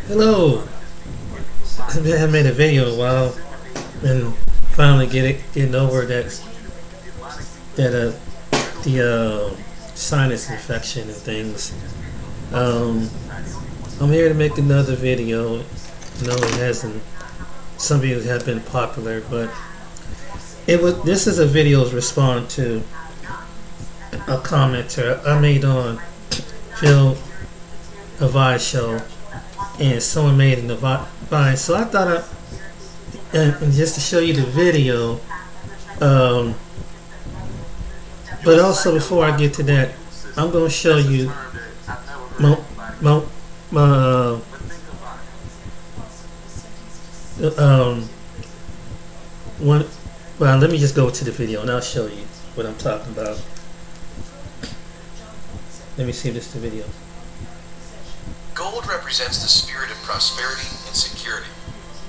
Hello. I made a video a while and finally getting over the sinus infection and things. Um, I'm here to make another video. No, it hasn't. Some videos have been popular, but it was. This is a video's response to a commenter I made on Phil Avai show, and someone made an Avai. So I thought and just to show you the video. Um, but also before I get to that, I'm going to show you my, my, my one. Well, let me just go to the video and I'll show you what I'm talking about. Let me see if this is the video. Gold represents the spirit of prosperity and security.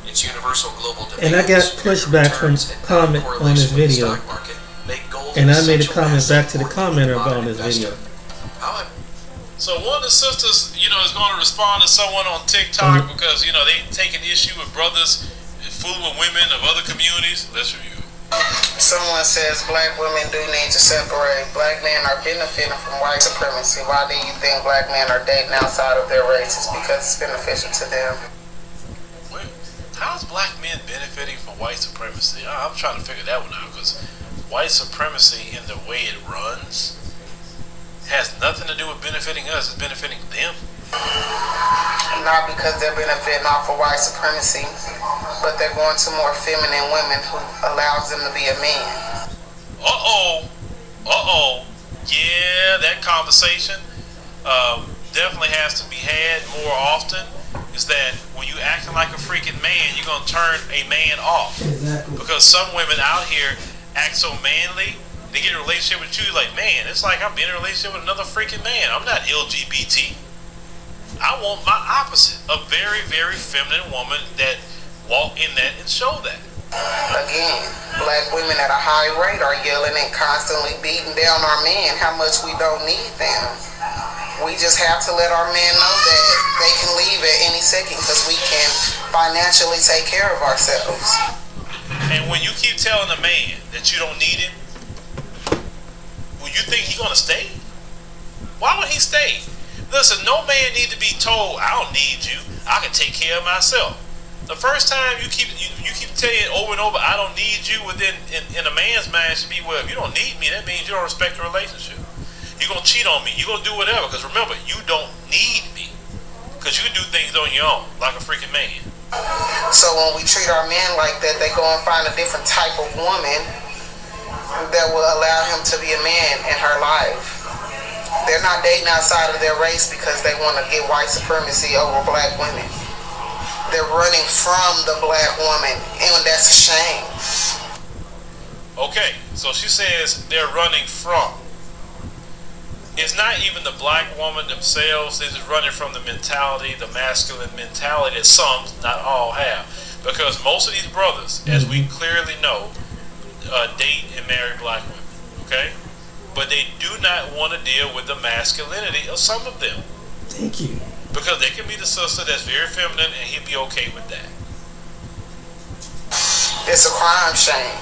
Its universal global demand. And I got pushback from comment on this video. And I made a comment back to the commenter about this video. So one of the sisters, is going to respond to someone on TikTok because, they taking issue with brothers fooling with women of other communities. Let's review. Someone says black women do need to separate. Black men are benefiting from white supremacy. Why do you think black men are dating outside of their races? Because it's beneficial to them. Wait, how's black men benefiting from white supremacy? I'm trying to figure that one out because white supremacy in the way it runs has nothing to do with benefiting us. It's benefiting them. Not because they're benefiting off of white supremacy, but they're going to more feminine women who allows them to be a man. Yeah, that conversation definitely has to be had more often. Is that when you acting like a freaking man, you're going to turn a man off. Exactly. Because some women out here act so manly, they get in a relationship with you like, man, it's like I'm being in a relationship with another freaking man. I'm not LGBT. I want my opposite, a very, very feminine woman that walk in that and show that. Again, black women at a high rate are yelling and constantly beating down our men how much we don't need them. We just have to let our men know that they can leave at any second because we can financially take care of ourselves. And when you keep telling a man that you don't need him, well, you think he's gonna stay? Why would he stay? Listen, no man need to be told, I don't need you. I can take care of myself. The first time you keep telling over and over, I don't need you, within in a man's mind should be, well, if you don't need me, that means you don't respect the relationship. You're going to cheat on me. You're going to do whatever. Because remember, you don't need me. Because you can do things on your own, like a freaking man. So when we treat our men like that, they go and find a different type of woman that will allow him to be a man in her life. They're not dating outside of their race because they want to get white supremacy over black women. They're running from the black woman, and that's a shame. Okay, so she says they're running from. It's not even the black woman themselves. They're just running from the mentality, the masculine mentality that some, not all, have. Because most of these brothers, as we clearly know, date and marry black women. Okay? But they do not want to deal with the masculinity of some of them. Thank you. Because they can be the sister that's very feminine and he'd be okay with that. It's a crime shame.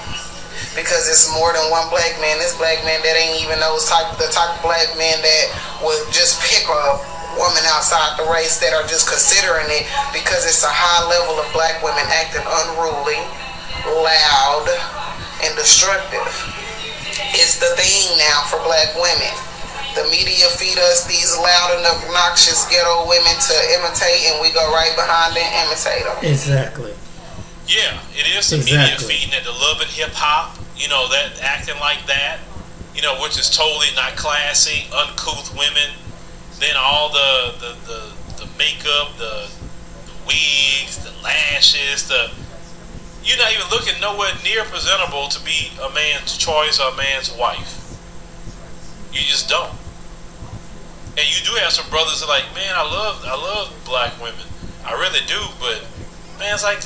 Because it's more than one black man. This black man that ain't even the type of black man that would just pick a woman outside the race that are just considering it because it's a high level of black women acting unruly, loud, and destructive. It's the thing now for black women. The media feed us these loud and obnoxious ghetto women to imitate, and we go right behind them and imitate them. Exactly. Yeah, it is the media feeding that, the love and hip hop, that acting like that, which is totally not classy, uncouth women. Then all the makeup, the wigs, the lashes, you're not even looking nowhere near presentable to be a man's choice or a man's wife. You just don't. And you do have some brothers that are like, man, I love black women. I really do, but man, it's like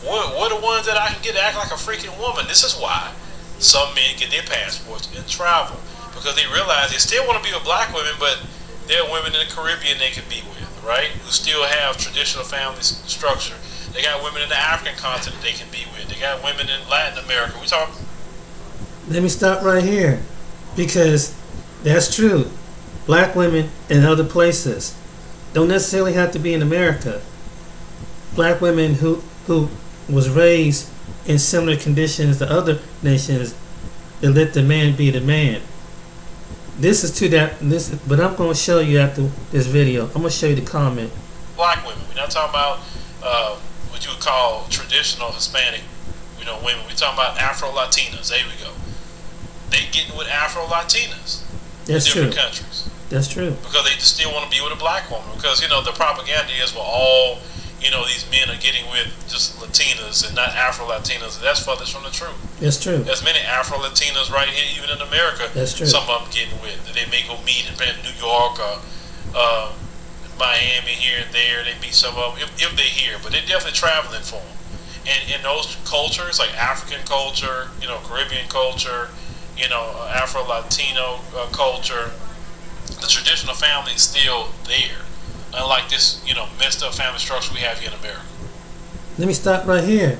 what are the ones that I can get to act like a freaking woman? This is why some men get their passports and travel. Because they realize they still want to be with black women, but there are women in the Caribbean they can be with. right? Who still have traditional family structure. They got women in the African continent they can be with. They got women in Latin America. We talk. Let me stop right here, because that's true. Black women in other places don't necessarily have to be in America. Black women who was raised in similar conditions to other nations, and let the man be the man. This is to that. But I'm going to show you after this video. I'm going to show you the comment. Black women. We're not talking about what you would call traditional Hispanic, women. We're talking about Afro-Latinas. There we go. They getting with Afro-Latinas in different countries. That's true. Because they just still want to be with a black woman. Because the propaganda is, well, all these men are getting with just Latinas and not Afro-Latinas. That's furthest from the truth. That's true. There's many Afro-Latinas right here, even in America. That's true. Some of them getting with. They may go meet in New York or Miami here and there. They meet some of them if they're here, but they're definitely traveling for them. And in those cultures, like African culture, Caribbean culture, Afro-Latino culture, the traditional family is still there. Unlike this, messed up family structure we have here in America. Let me stop right here.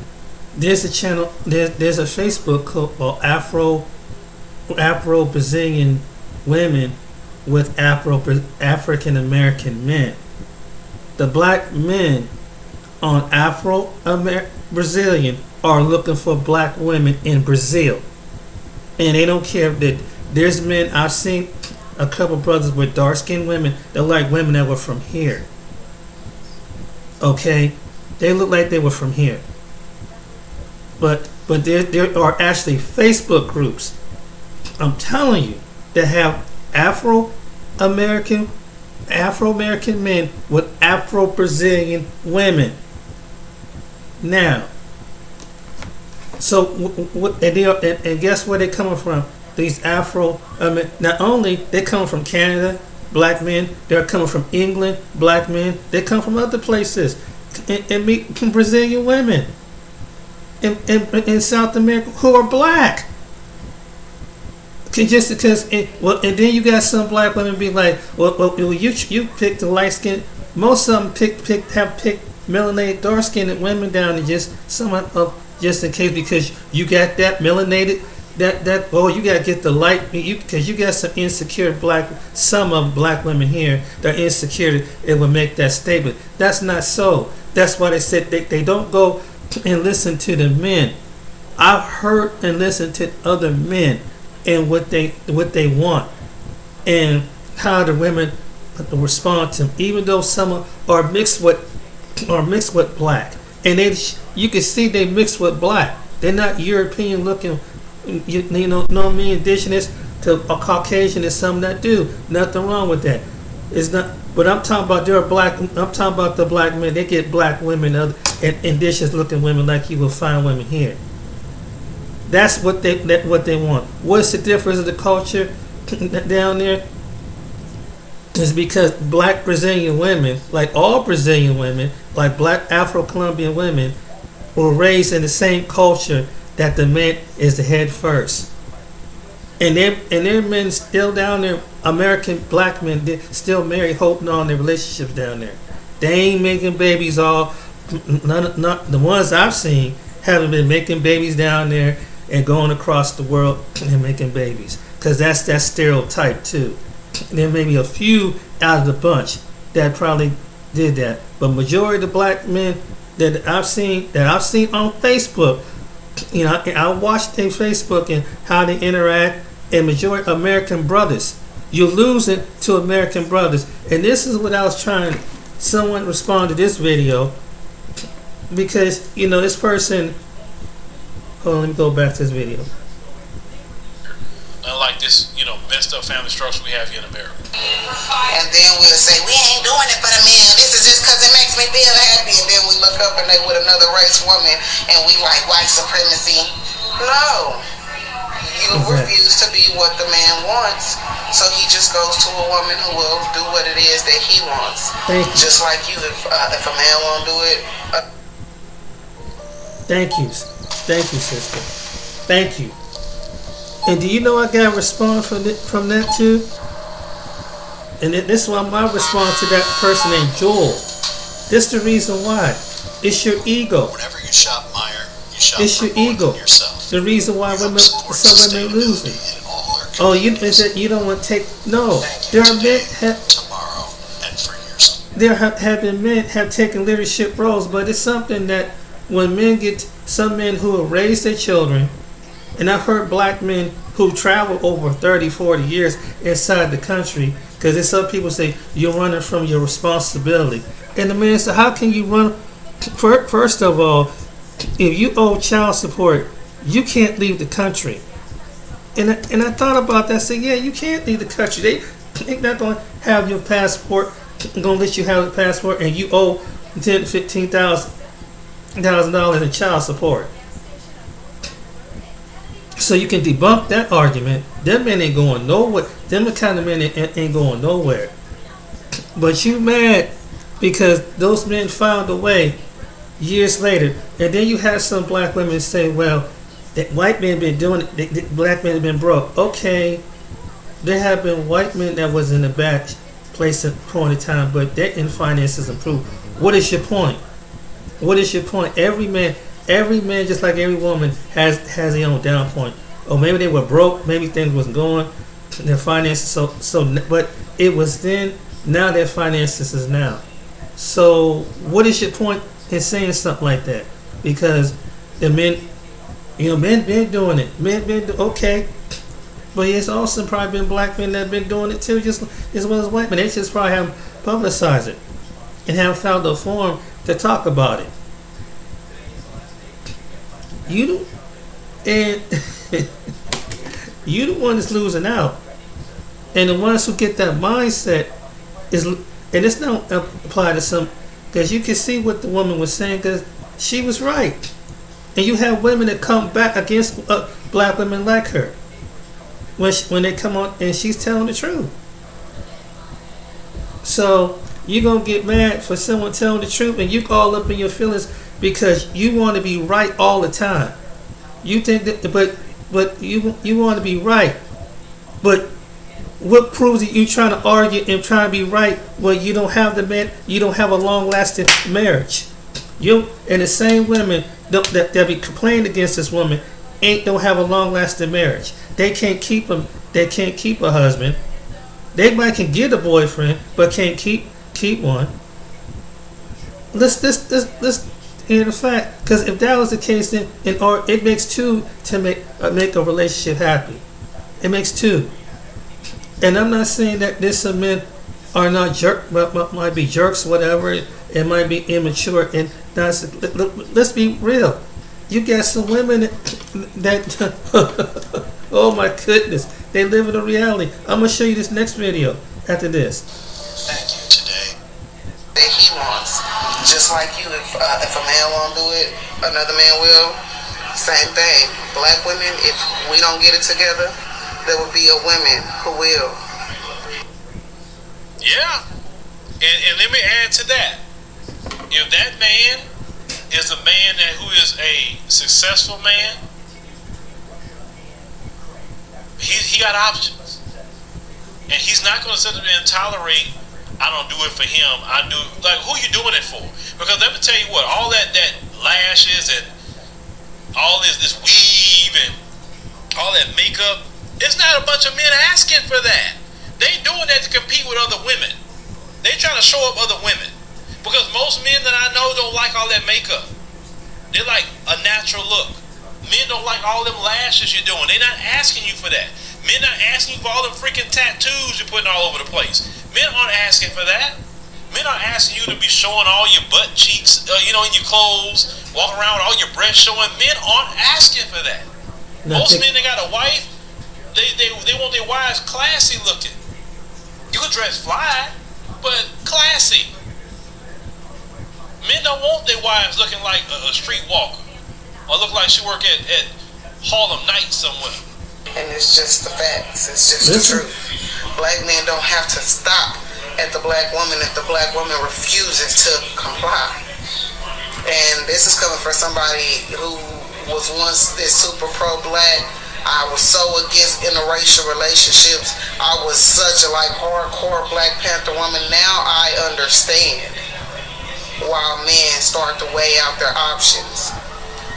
There's a channel. There's a Facebook called Afro Brazilian women with African American men. The black men on Afro Brazilian are looking for black women in Brazil, and they don't care that there's men. I've seen a couple brothers with dark-skinned women that like women that were from here. Okay, they look like they were from here. But there are actually Facebook groups, I'm telling you, that have Afro-American men with Afro-Brazilian women. Now, so and guess where they're coming from? These not only they come from Canada, black men, they're coming from England, black men, they come from other places, and meet Brazilian women in South America who are black. And then you got some black women be like, well you picked the light skin. Most of them have picked melanated dark skinned women down, and just just in case, because you got that melanated. You gotta get the light, because you got some insecure some of black women here that are insecure. It will make that statement. That's not so. That's why they said they don't go and listen to the men. I've heard and listened to other men and what they want and how the women respond to them, even though some are mixed with black, and you can see they mixed with black. They're not European looking. Indigenous to a Caucasian is some that do. Nothing wrong with that. It's not. But I'm talking about I'm talking about the black men. They get black women and indigenous looking women like you will find women here. That's what they want. What's the difference of the culture down there? It's because black Brazilian women, like all Brazilian women, like black Afro-Colombian women, were raised in the same culture that the man is the head first, and their men still down there. American black men still married, holding on their relationships down there. They ain't making babies. Not the ones I've seen haven't been making babies down there and going across the world and making babies, because that's that stereotype too. There may be a few out of the bunch that probably did that, but majority of the black men that I've seen on Facebook. I watch their Facebook and how they interact, and majority American brothers. You're losing to American brothers. And this is what I was trying. Someone respond to this video, because this person. Hold on, let me go back to this video. Unlike this, messed up family structure we have here in America. And then we'll say, we ain't doing it for the men. This is just because it makes me feel happy. And then we look up and they with another race woman, and we like white supremacy. No. You refuse to be what the man wants, so he just goes to a woman who will do what it is that he wants. Just like you, if a man won't do it. Thank you, sister. Thank you. And do you know I got a response from that too? And this is why my response to that person named Joel. This the reason why. It's your ego. Whenever you shop Meyer, you shop It's your ego. Yourself. The reason why some women lose it. Oh, you don't want to take. No, there are men tomorrow and for years. There have been men have taken leadership roles, but it's something that when some men who have raised their children, and I've heard black men who travel over 30, 40 years inside the country, because there's some people say you're running from your responsibility, and the man said, how can you run? First of all, if you owe child support, you can't leave the country. And I thought about that. I said, yeah, you can't leave the country. They're not going to have your passport, going to let you have the passport, and you owe $10,000, $15,000 in child support. So you can debunk that argument. Them men ain't going nowhere. Them the kind of men ain't going nowhere. But you mad because those men found a way years later. And then you have some black women say, well, that white men been doing it, black men have been broke. Okay, there have been white men that was in a bad place at a point in time, but their finances improved. What is your point? What is your point? Every man, just like every woman, has their own down point. Or maybe they were broke, maybe things wasn't going, their finances. But it was then. Now their finances is now. So what is your point in saying something like that? Because the men. Men been doing it. Okay. But it's also probably been black men that have been doing it too, just as well as white men. They just probably haven't publicized it and haven't found a forum to talk about it. You the one that's losing out. And the ones who get that mindset and it's not applied to some, because you can see what the woman was saying, because she was right. And you have women that come back against black women like her when they come on and she's telling the truth. So you're going to get mad for someone telling the truth, and you all up in your feelings because you want to be right all the time. You think that, but you want to be right. But what proves that you trying to argue and trying to be right? Well, you don't have you don't have a long-lasting marriage. And the same women that be complaining against this woman don't have a long-lasting marriage. They can't keep them. They can't keep a husband. They might can get a boyfriend, but can't keep one. Let's hear the fact, because if that was the case, then it makes two to make a relationship happy. It makes two. And I'm not saying that this men are not might be jerks, whatever. It might be immature, and let's be real. You got some women that oh my goodness, they live in a reality. I'm gonna show you this next video after this. Thank you today. That he wants, just like you. If a man won't do it, another man will. Same thing. Black women, if we don't get it together, there will be a women who will. Yeah, and let me add to that. If that man is a man who is a successful man, he got options, and he's not going to sit there and tolerate. I don't do it for him. I do like who you doing it for? Because let me tell you what, all that lashes and all this weave and all that makeup, it's not a bunch of men asking for that. They doing that to compete with other women. They trying to show up other women. Because most men that I know don't like all that makeup. They like a natural look. Men don't like all them lashes you're doing. They're not asking you for that. Men not asking you for all them freaking tattoos you're putting all over the place. Men aren't asking for that. Men aren't asking you to be showing all your butt cheeks, in your clothes, walking around with all your breasts showing. Men aren't asking for that. Most men that got a wife, they want their wives classy looking. You can dress fly, but classy. Men don't want their wives looking like a street walker or look like she work at Harlem Nights somewhere. And it's just the facts. It's just the truth. Black men don't have to stop at the black woman if the black woman refuses to comply. And this is coming from somebody who was once this super pro-black, I was so against interracial relationships. I was such a like hardcore Black Panther woman. Now I understand why men start to weigh out their options.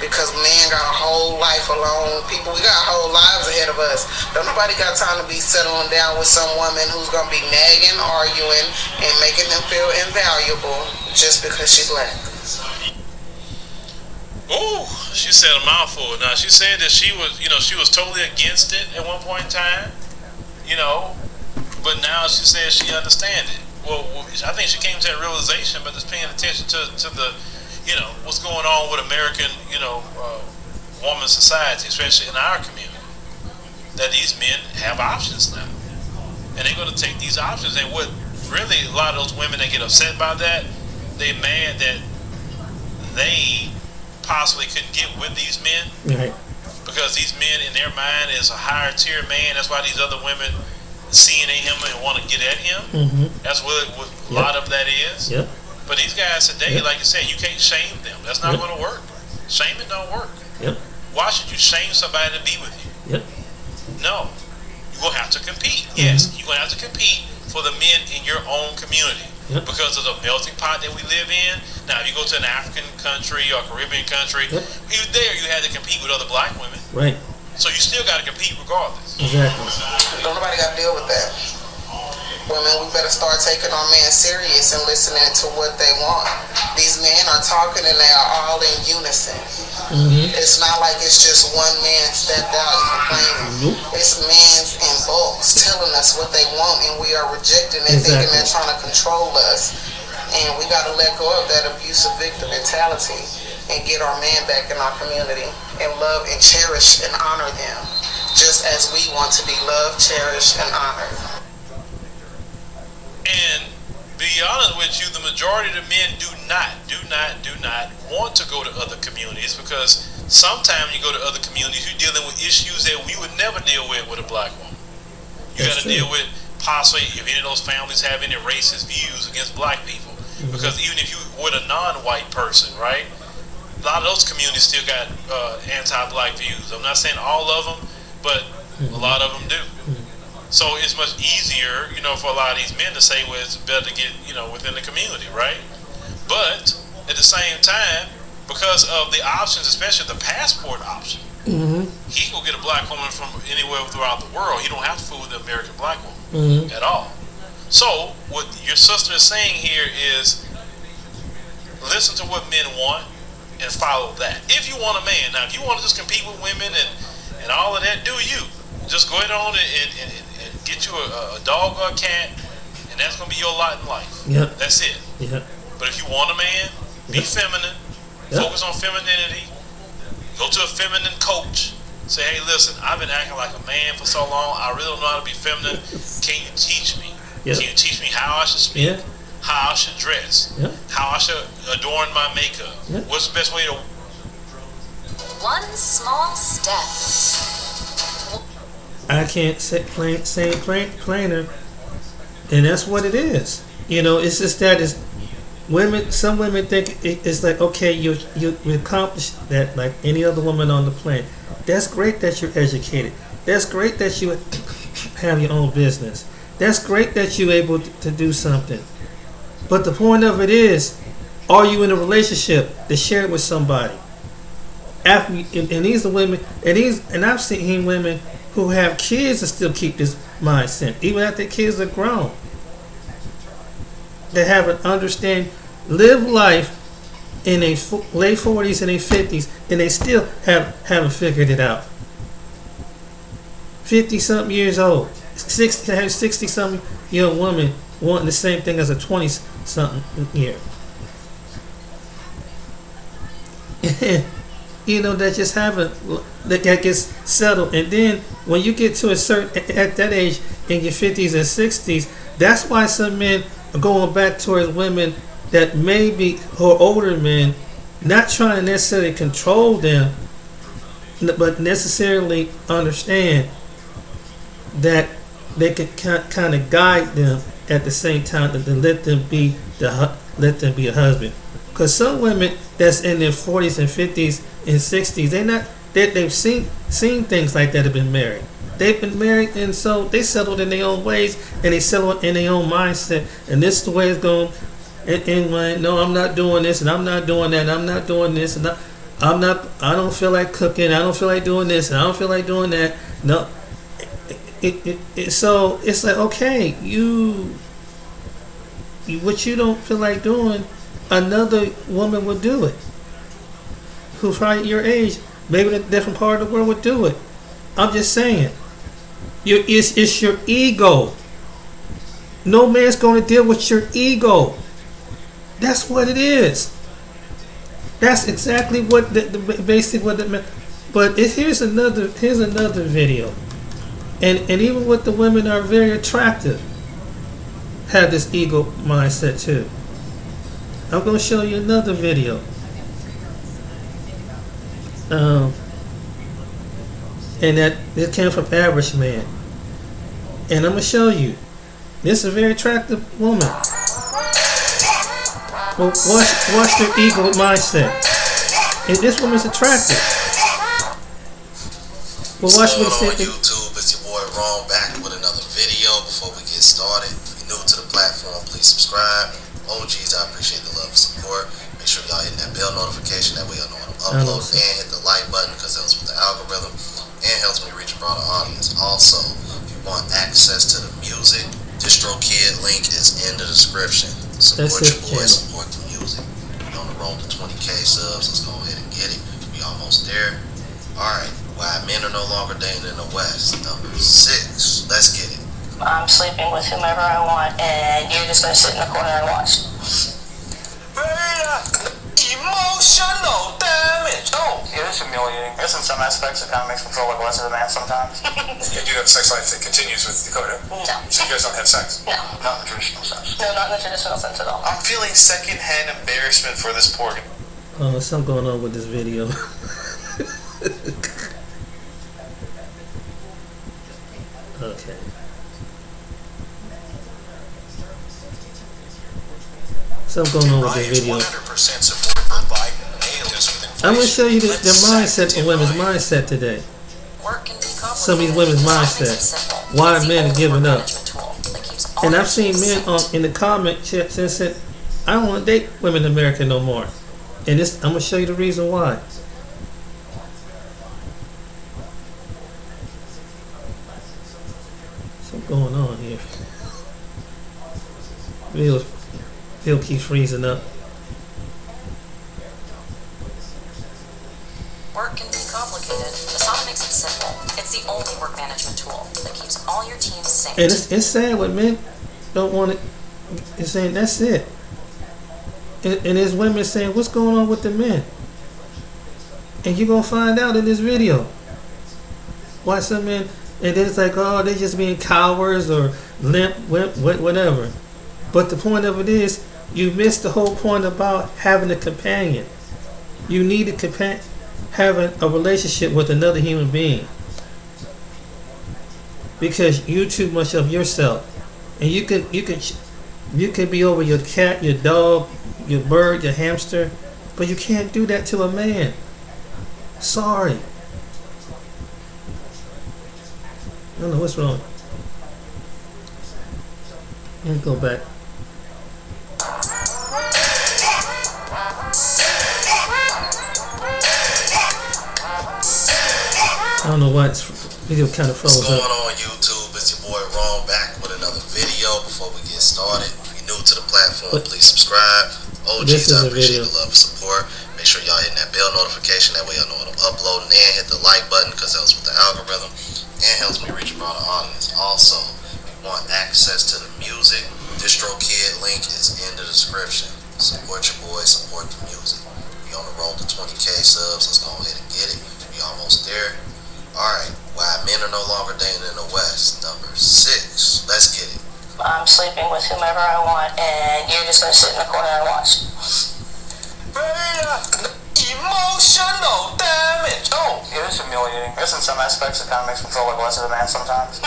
Because men got a whole life alone. People, we got whole lives ahead of us. Don't nobody got time to be settling down with some woman who's gonna be nagging, arguing, and making them feel invaluable just because she Black. Ooh, she said a mouthful. Now she said that she was totally against it at one point in time, but now she says she understands it. Well, I think she came to that realization, but just paying attention to the, what's going on with American, woman society, especially in our community, that these men have options now, and they're going to take these options. And what really a lot of those women that get upset by that, they mad that they possibly couldn't get with these men, Right. because these men in their mind is a higher tier man. That's why these other women seeing him and want to get at him. Mm-hmm. That's what a lot of that is. Yep. But these guys today, like you said, you can't shame them. That's not Yep. going to work. Shaming don't work. Yep. Why should you shame somebody to be with you? Yep. No. You're going to have to compete. Yes, you're going to have to compete for the men in your own community. Yep. Because of the melting pot that we live in. Now, if you go to an African country or Caribbean country, Yep. even there you had to compete with other Black women. Right. So you still got to compete regardless. Exactly. Don't nobody got to deal with that. Women, we better start taking our men serious and listening to what they want. These men are talking and they are all in unison. Mm-hmm. It's not like it's just one man stepped out and complaining. Nope. It's men in bulks telling us what they want, and we are rejecting it, thinking they're trying to control us. And we got to let go of that abusive victim mentality and get our man back in our community and love and cherish and honor them, just as we want to be loved, cherished, and honored. And be honest with you, the majority of the men do not want to go to other communities, because sometimes you go to other communities, you're dealing with issues that we would never deal with a Black woman. You got to deal with possibly if any of those families have any racist views against Black people. Mm-hmm. Because even if you with a non-white person, right? A lot of those communities still got anti-Black views. I'm not saying all of them, but a lot of them do. So it's much easier, for a lot of these men to say, well, it's better to get, within the community, right? But at the same time, because of the options, especially the passport option, he can go get a Black woman from anywhere throughout the world. He don't have to fool with the American Black woman at all. So what your sister is saying here is listen to what men want and follow that. If you want a man, now if you want to just compete with women and all of that, do you. Just go ahead on and get you a dog or a cat, and that's going to be your lot in life. Yep. That's it. Yep. But if you want a man, be feminine, focus on femininity, go to a feminine coach, say, hey, listen, I've been acting like a man for so long, I really don't know how to be feminine. Can you teach me? Yep. Can you teach me how I should speak? Yep. How I should dress? Yep. How I should adorn my makeup? Yep. What's the best way to... One small step. I can't say it plainer, and that's what it is. It's just that it's women. Some women think it's like, okay, you accomplished that like any other woman on the planet. That's great that you're educated. That's great that you have your own business. That's great that you're able to do something. But the point of it is, are you in a relationship to share it with somebody? After and these are women, and I've seen women who have kids and still keep this mindset, even after their kids are grown. They haven't live life in their late 40s and their 50s, and they still haven't figured it out. 50-something years old, 60-something year old woman wanting the same thing as a 20-something year. That just that gets settled. And then when you get to at that age in your 50s and 60s, that's why some men are going back towards women that maybe who are older men, not trying to necessarily control them, but necessarily understand that they can kind of guide them at the same time, to let them be a husband. Because some women that's in their 40s and 50s and 60s, they've seen things like that have been married. They've been married, and so they settled in their own ways, and they settled in their own mindset. And this is the way it's going. And like, no, I'm not doing this, and I'm not doing that, and I'm not doing this, and I'm not. I don't feel like cooking. I don't feel like doing this, and I don't feel like doing that. No. So it's like, okay, what you don't feel like doing, another woman would do it. Who's probably your age, maybe in a different part of the world would do it. I'm just saying. It's your ego. No man's going to deal with your ego. That's what it is. That's exactly what the basic what the. But here's another video, and even with the women are very attractive, have this ego mindset too. I'm going to show you another video. And that it came from Average Man, and I'm gonna show you. This is a very attractive woman. Well, watch their ego mindset, and this woman's attractive. Well, watch what it says. On YouTube, it's your boy Ron back with another video. Before we get started, if you're new to the platform, please subscribe. OGs, I appreciate the love and support. Make sure y'all hit that bell notification, that way y'all know when I'm uploading, and hit the like button because that helps with the algorithm and helps me reach a broader audience. Also, if you want access to the music, DistroKid link is in the description. Support your boy, support the music. We're on the road to 20K subs. Let's go ahead and get it. We almost there. Alright, why men are no longer dating in the West. Number 6. Let's get it. I'm sleeping with whomever I want, and you're just gonna sit in the corner and watch. Emotional damage. Oh, it is humiliating. I guess in some aspects it kind of makes me feel like less of a man sometimes. You do have sex life that continues with Dakota? No. So you guys don't have sex? No. Not in the traditional sense. No, not in the traditional sense at all. I'm feeling secondhand embarrassment for this poor guy. Oh, there's something going on with this video. Okay. Something going on with this video. I'm going to show you the mindset of women's mindset today. Some of these women's mindset. Why men are giving up. And I've seen men in the comment section said, I don't want to date women in America no more. And I'm going to show you the reason why. What's going on here? Video keeps freezing up. Work can be complicated. Asana makes it simple. It's the only work management tool that keeps all your teams synced. And it's sad what men don't want it. It's saying that's it. And there's women saying, what's going on with the men? And you're going to find out in this video. Why some men, and then it's like, oh, they're just being cowards or limp, whatever. But the point of it is, you missed the whole point about having a companion. You need a having a relationship with another human being. Because you too much of yourself. And you can be over your cat, your dog, your bird, your hamster, but you can't do that to a man. Sorry. I don't know what's wrong. Let me go back. I don't know why this video kind of froze up. What's going on YouTube? It's your boy Ron back with another video. Before we get started, if you're new to the platform, please subscribe. OGs, I appreciate the love and support. Make sure y'all hitting that bell notification, that way y'all know when I'm uploading, and hit the like button because that helps with the algorithm and helps me reach a broader audience. Also, if you want access to the music, DistroKid link is in the description. Support your boy, support the music. We on the road to 20K subs. Let's go ahead and get it. We almost there. Alright, why men are no longer dating in the West. Number 6. Let's get it. I'm sleeping with whomever I want, and you're just gonna sit in the corner and watch. Emotional damage. Oh, it is humiliating. I I guess in some aspects it kind of makes me feel like less of a man sometimes.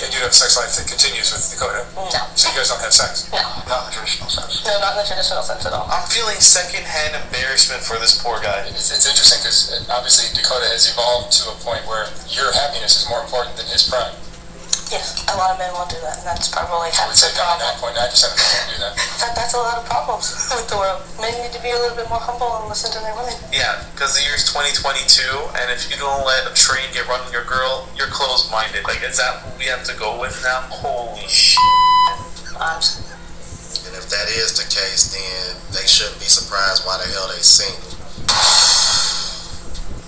You do have a sex life that continues with Dakota? No. So you guys don't have sex? No. Not in the traditional sense. No, not in the traditional sense at all. I'm feeling secondhand embarrassment for this poor guy. It's interesting because obviously Dakota has evolved to a point where your happiness is more important than his pride. Yes, a lot of men won't do that, and that's probably half I would say the problem. 99.9% of men won't do that. That's a lot of problems with the world. Men need to be a little bit more humble and listen to their women. Yeah, because the year's 2022, and if you don't let a train get run on your girl, you're closed-minded. Like, is that who we have to go with now? Holy shit. And if that is the case, then they shouldn't be surprised why the hell they single.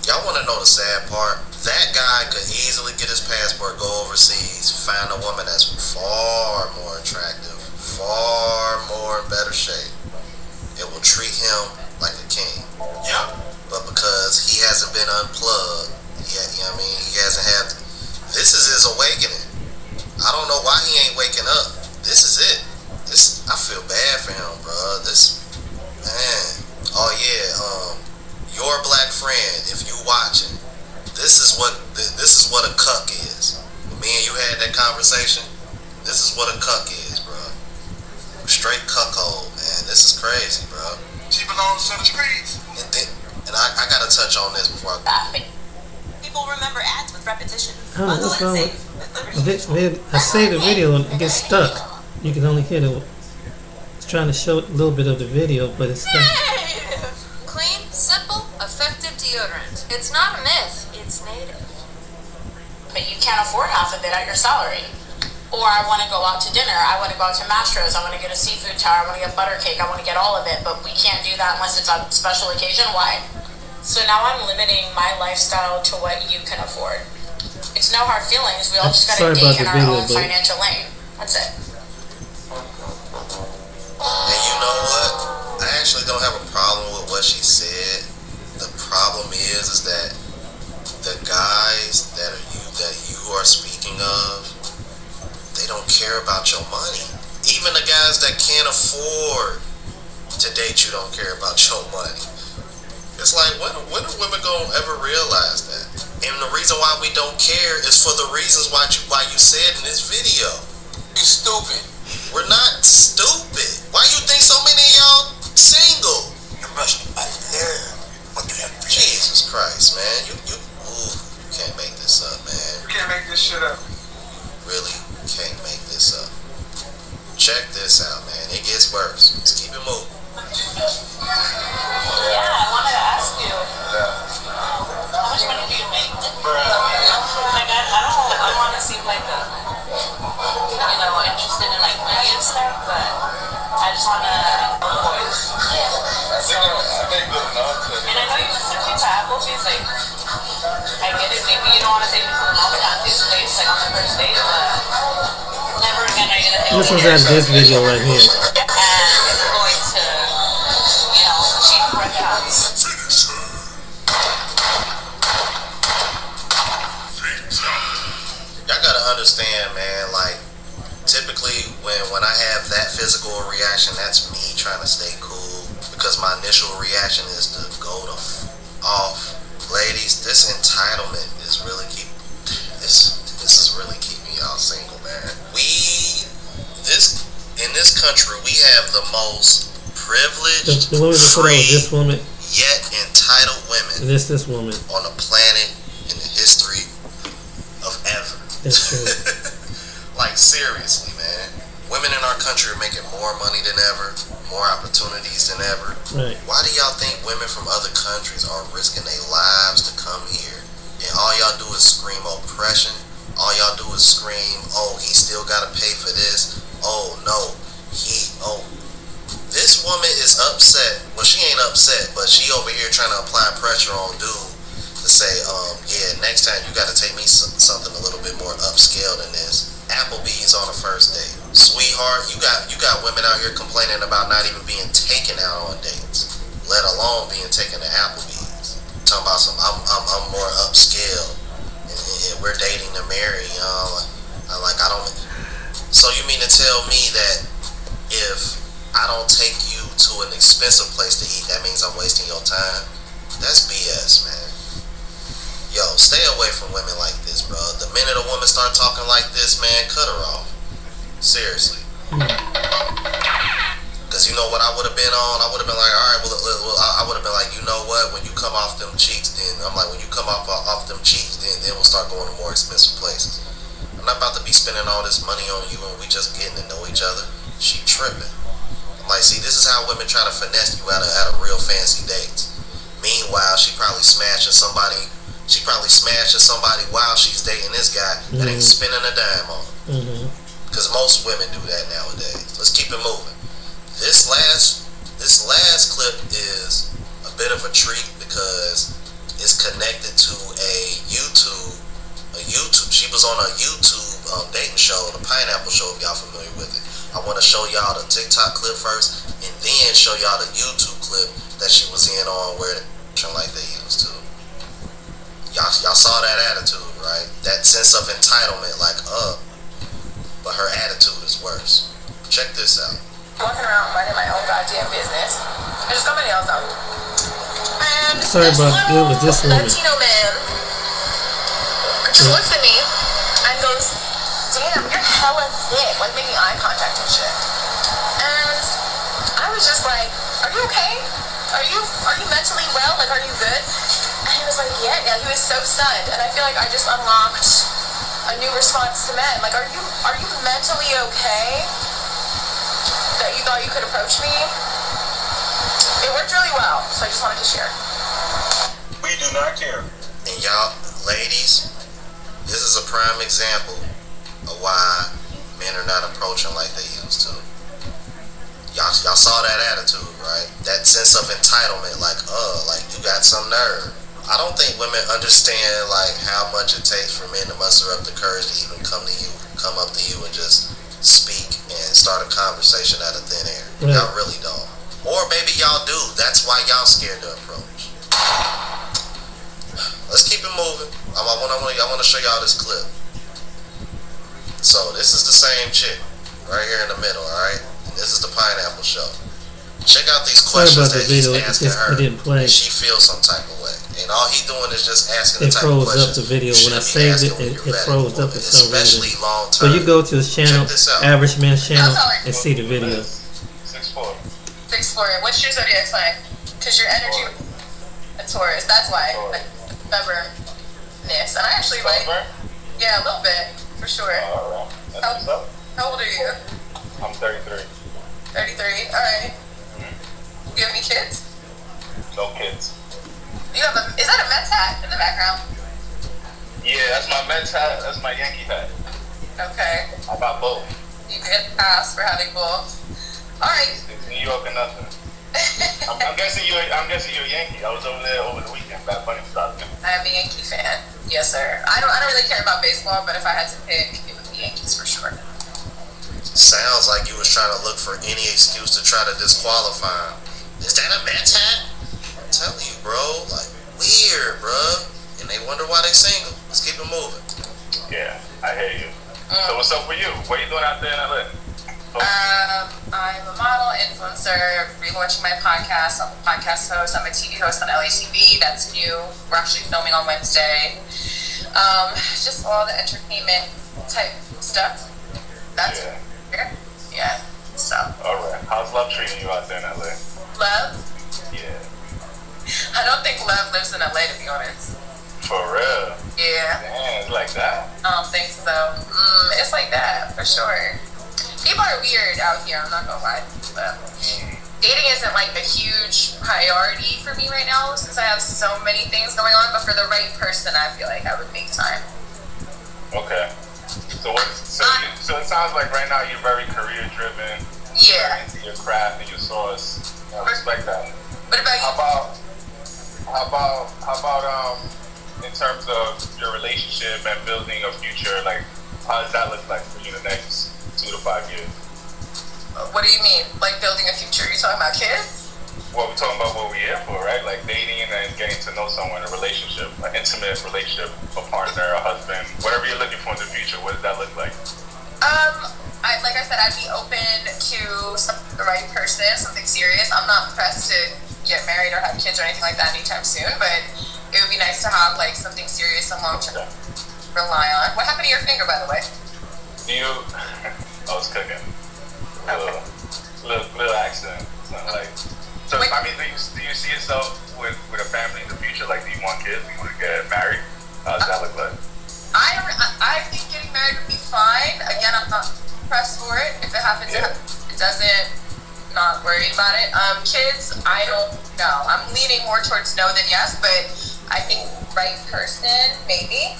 Y'all want to know the sad part? That guy could easily get his passport, go overseas, find a woman that's far more attractive, far more in better shape. It will treat him like a king. Yeah. But because he hasn't been unplugged, he hasn't had. This is his awakening. I don't know why he ain't waking up. This is it. I feel bad for him, bro. Man. Oh yeah. Your black friend, if you watching, this is what a cuck is. When me and you had that conversation, this is what a cuck is, bro. Straight cuckold, man. This is crazy, bro. She belongs to the streets. And I gotta touch on this before People remember ads with repetition. I don't know what's wrong with I saved the video and it gets stuck. You can only hear it's trying to show a little bit of the video, but it's stuck. Clean, simple, effective deodorant. It's not a myth, it's native. But you can't afford half of it at your salary. Or I want to go out to dinner, I want to go out to Mastro's, I want to get a seafood tower, I want to get butter cake, I want to get all of it, but we can't do that unless it's a special occasion. Why? So now I'm limiting my lifestyle to what you can afford. It's no hard feelings, we all just got to dig in our own financial lane. That's it. And you know what? I actually don't have a problem with what she said. The problem is that the guys that you are speaking of, they don't care about your money. Even the guys that can't afford to date you don't care about your money. It's like, when are women gonna ever realize that? And the reason why we don't care is for the reasons why you said in this video. You stupid. We're not stupid. Why you think so many of y'all single? You must be there. What the hell? Jesus Christ, man. You can't make this up, man. You can't make this shit up. Really can't make this up. Check this out, man. It gets worse. Let's keep it moving. Yeah, I wanted to ask you. How much money do you make? Like, I don't want to seem like interested in like money and stuff, but I just want to voice. So, I make good enough. And I know you took me to Applebee's, like, I get it, maybe you don't want to take me to the most fancy place, like on the first date, but never again are you going to This was at this video right here. And it's going to, cheap workouts. Y'all gotta understand, man, like, typically when I have that physical reaction, that's me trying to stay cool, because my initial reaction is to go off. Ladies, this entitlement is really this is really keeping y'all single, man. In this country, we have the most privileged, the woman free, this woman, yet entitled women this woman on the planet in the history of ever. That's true. Like, seriously, man. Women in our country are making more money than ever, more opportunities than ever. Right. Why do y'all think women from other countries are risking their lives to come here? And all y'all do is scream oppression. All y'all do is scream, oh, he still gotta pay for this. Oh, no. This woman is upset. Well, she ain't upset, but she over here trying to apply pressure on dude to say, yeah, next time you gotta take me something a little bit more upscale than this. Applebee's on a first date. Sweetheart, you got women out here complaining about not even being taken out on dates, let alone being taken to Applebee's. Talking about I'm more upscale, and we're dating to marry. So you mean to tell me that if I don't take you to an expensive place to eat, that means I'm wasting your time? That's BS, man. Yo, stay away from women like this, bro. The minute a woman start talking like this, man, cut her off. Seriously. Because you know what I would have been on? I would have been like, all right, well, I would have been like, you know what? When you come off them cheeks, then I'm like, when you come off them cheeks, then we'll start going to more expensive places. I'm not about to be spending all this money on you and we just getting to know each other. She tripping. I'm like, see, this is how women try to finesse you at a real fancy date. Meanwhile, she probably smashing somebody while she's dating this guy that ain't spending a dime on her. Because most women do that nowadays. Let's keep it moving. This last clip is a bit of a treat because it's connected to a YouTube. She was on a YouTube dating show, the Pineapple Show, if y'all familiar with it. I want to show y'all the TikTok clip first, and then show y'all the YouTube clip that she was in on where like they used to. Y'all saw that attitude, right? That sense of entitlement, like, but her attitude is worse. Check this out. Walking around minding my own goddamn business. I just got my nails done. And sorry about dealing with this woman. Latino man just looks at me and goes, damn, you're hella thick, like making eye contact and shit. And I was just like, are you okay? Are you mentally well? Like, are you good? And he was like, yeah. He was so stunned. And I feel like I just unlocked a new response to men. Like, are you mentally okay? That you thought you could approach me? It worked really well, so I just wanted to share. We do not care. And y'all, ladies, this is a prime example of why men are not approaching like they used to. Y'all saw that attitude, right? That sense of entitlement, like you got some nerve. I don't think women understand like how much it takes for men to muster up the courage to even come up to you and just speak and start a conversation out of thin air. Right. Y'all really don't. Or maybe y'all do. That's why y'all scared to approach. Let's keep it moving. I want to show y'all this clip. So this is the same chick right here in the middle, all right? And this is the Pineapple Show. Check out these questions that he's asking her. And she feels some type of way. And all he doing is just asking the type of questions. It froze up the video. When I saved it, it froze up for some reason. But you go to his channel, Average Man's channel, and see the video. 6'4". 6'4". What's your zodiac sign? Because your energy, a Taurus. That's why. Like, stubbornness. And I actually like. Yeah, a little bit, for sure. How old are you? I'm 33. 33. All right. Do you have any kids? No kids. You have is that a Mets hat in the background? Yeah, that's my Mets hat. That's my Yankee hat. Okay. I got both. You get pass for having both. All right. It's New York or nothing. I'm guessing you're a Yankee. I was over there over the weekend. Bad Bunny stuff. I am a Yankee fan. Yes, sir. I don't really care about baseball, but if I had to pick, it would be Yankees for sure. Sounds like you was trying to look for any excuse to try to disqualify him. Is that a Mets hat? I'm telling you, bro. Like, weird, bro. And they wonder why they single. Let's keep it moving. Yeah, I hear you. So what's up with you? What are you doing out there in LA? I'm a model, influencer, relaunching my podcast. I'm a podcast host. I'm a TV host on LATV. That's new. We're actually filming on Wednesday. Just all the entertainment type stuff. That's yeah. So. Alright. How's love treating you out there in LA? Love? Yeah. I don't think love lives in LA, to be honest. For real? Yeah. Damn, it's like that? I don't think so. It's like that, for sure. People are weird out here, I'm not gonna lie. But dating isn't like a huge priority for me right now since I have so many things going on, but for the right person, I feel like I would make time. Okay. So it sounds like right now you're very career driven. Yeah. Into your craft and your source. I respect that. What about you? How about in terms of your relationship and building a future, like how does that look like for you in the next 2 to 5 years? What do you mean? Like building a future? Are you talking about kids? Well, we're talking about what we're here for, right? Like dating and getting to know someone, a relationship, an intimate relationship, a partner, a husband, whatever you're looking for in the future. What does that look like? Like I said, I'd be open to the right person, something serious. I'm not pressed to get married or have kids or anything like that anytime soon, but it would be nice to have like something serious and long term to rely on. What happened to your finger, by the way? I was cooking. Little accident. So I mean, do you see yourself with a family in the future? Like, do you want kids? Do you want to get married? How does that look like? I think getting married would be fine. Again, I'm not pressed for it. If it happens, it doesn't. Not worried about it. Kids, I don't know. I'm leaning more towards no than yes, but I think right person, maybe.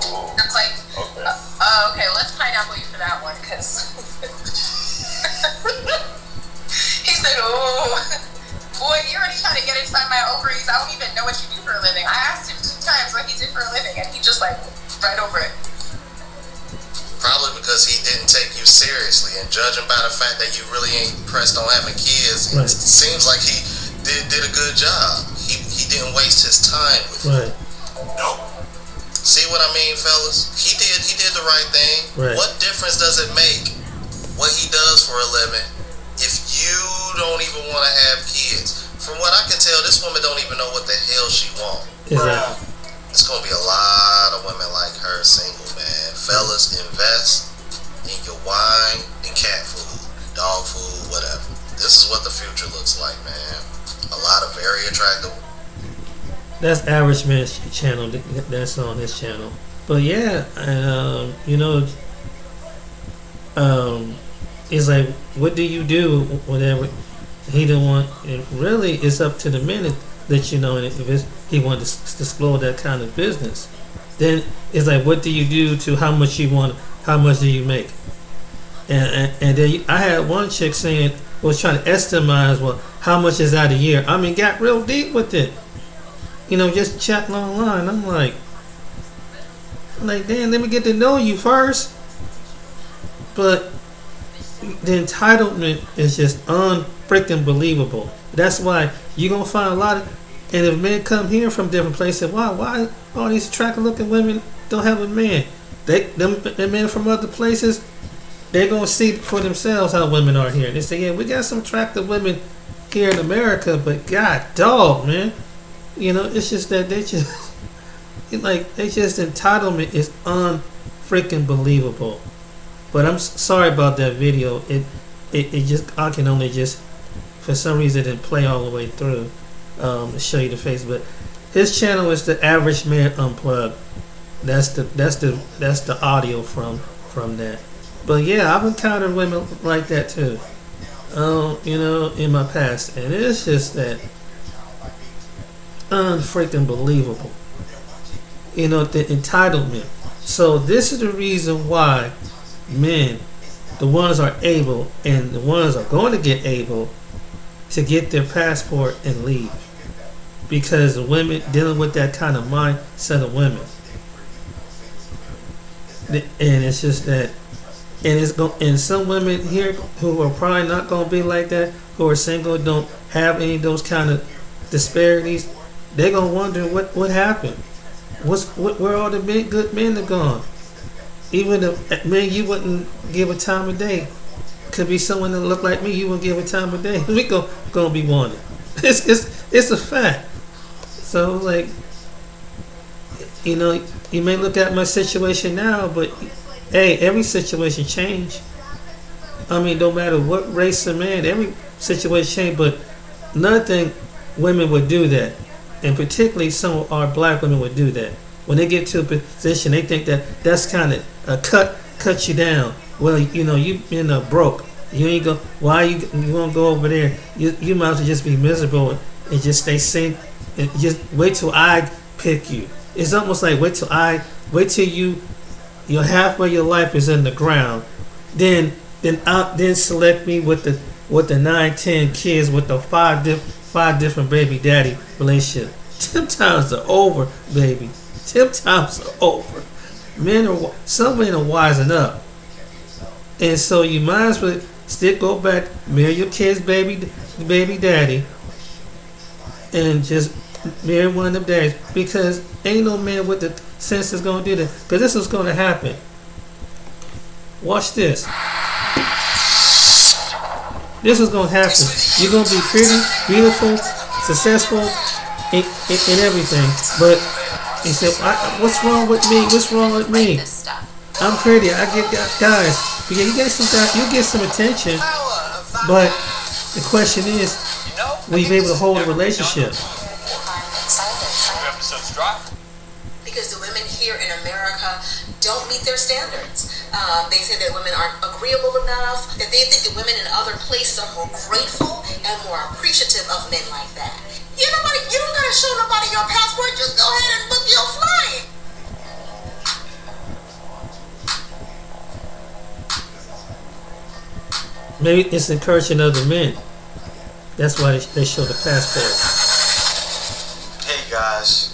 Ooh. It's like, okay. Okay, well, let's pineapple you for that one, because he said, oh, boy, you're already trying to get inside my ovaries. I don't even know what you do for a living. I asked him 2 times what he did for a living, and he just like right over it. Probably because he didn't take you seriously, and judging by the fact that you really ain't pressed on having kids, right. It seems like he did a good job. He didn't waste his time with you. Nope. See what I mean, fellas? He did the right thing. Right. What difference does it make what he does for a living if you don't even want to have kids? From what I can tell, this woman don't even know what the hell she wants. Exactly. It's gonna be a lot of women like her single, man. Fellas, invest in your wine and cat food, dog food, whatever. This is what the future looks like, man. A lot of very attractive. That's Average Man's channel. That's on his channel. But yeah, it's like, what do you do whenever he don't want? And really, it's up to the men that you know. And if he wants to explore that kind of business, then it's like, what do you do to how much you want? How much do you make? And then I had one chick saying, was trying to estimate, well, how much is that a year? I mean, got real deep with it. Just chatting online. I'm like, damn, let me get to know you first. But the entitlement is just unfreaking believable. That's why you're gonna find a lot of, and if men come here from different places, why all these attractive looking women don't have a man? The men from other places, they're gonna see for themselves how women are here. They say, yeah, we got some attractive women here in America, but god dog, man. It's just that they just entitlement is unfreaking believable. But I'm sorry about that video. It just, I can only just, for some reason, it didn't play all the way through to show you the face. But his channel is the Average Man Unplugged. That's the audio from that. But yeah, I've encountered women like that too. In my past, and it's just that unfreaking believable. The entitlement. So this is the reason why men, the ones are able and the ones are going to get able to get their passport and leave, because the women dealing with that kind of mindset of women, and it's just that, and some women here who are probably not going to be like that, who are single, don't have any of those kind of disparities. They're gonna wonder what happened. Where all the good men are gone? Even the men you wouldn't give a time of day could be someone that look like me. You wouldn't give a time of day. We gonna be wanted. It's a fact. So like, you may look at my situation now, but hey, every situation change. I mean, no matter what race of man, every situation change. But another thing, women would do that. And particularly some of our black women would do that. When they get to a position, they think that's kind of cut you down. Well, you broke. You ain't go. Why you won't go over there? You might as well just be miserable and just stay single and just wait till I pick you. It's almost like wait till your halfway your life is in the ground, then select me with the 9-10 kids with the 5 different baby daddy relationship. Them times are over, baby. Them times are over. Some men are wising up, and so you might as well still go back, marry your kids' baby daddy, and just marry one of them daddies, because ain't no man with the sense is gonna do that. Because this is gonna happen. Watch this. This is gonna happen. You're gonna be pretty, beautiful, successful, in everything. But he said, "What's wrong with me? What's wrong with me? I'm pretty. I get guys. Yeah, you get some guys. You get some attention. But the question is, will you be able to hold a relationship?" Because the women here in America don't meet their standards. They say that women aren't agreeable enough, that they think that women in other places are more grateful and more appreciative of men like that. You don't gotta show nobody your passport, just go ahead and book your flight. Maybe it's encouraging other men. That's why they show the passport. Hey guys,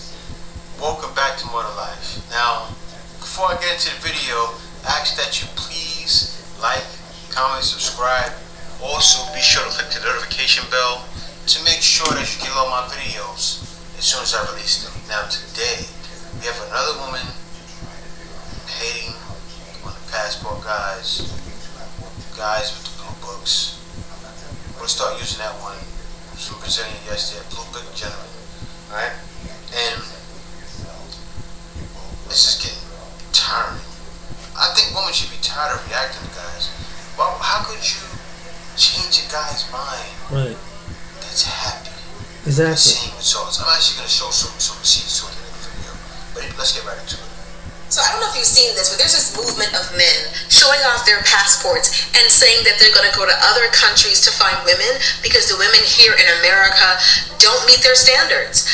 welcome back to More to Life. Now, before I get into the video, I ask that you please like, comment, subscribe. Also, be sure to click the notification bell to make sure that you get all my videos as soon as I release them. Now, today, we have another woman hating on the passport guys with the blue books. I'm going to start using that one. Some Brazilian yesterday, blue book gentleman. Alright? And this is getting tiring. I think women should be tired of reacting to guys. Well, how could you change a guy's mind that's happy? Exactly. Seeing results. I'm actually going to show some receipts to it in the video. But let's get right into it. So I don't know if you've seen this, but there's this movement of men showing off their passports and saying that they're going to go to other countries to find women because the women here in America don't meet their standards.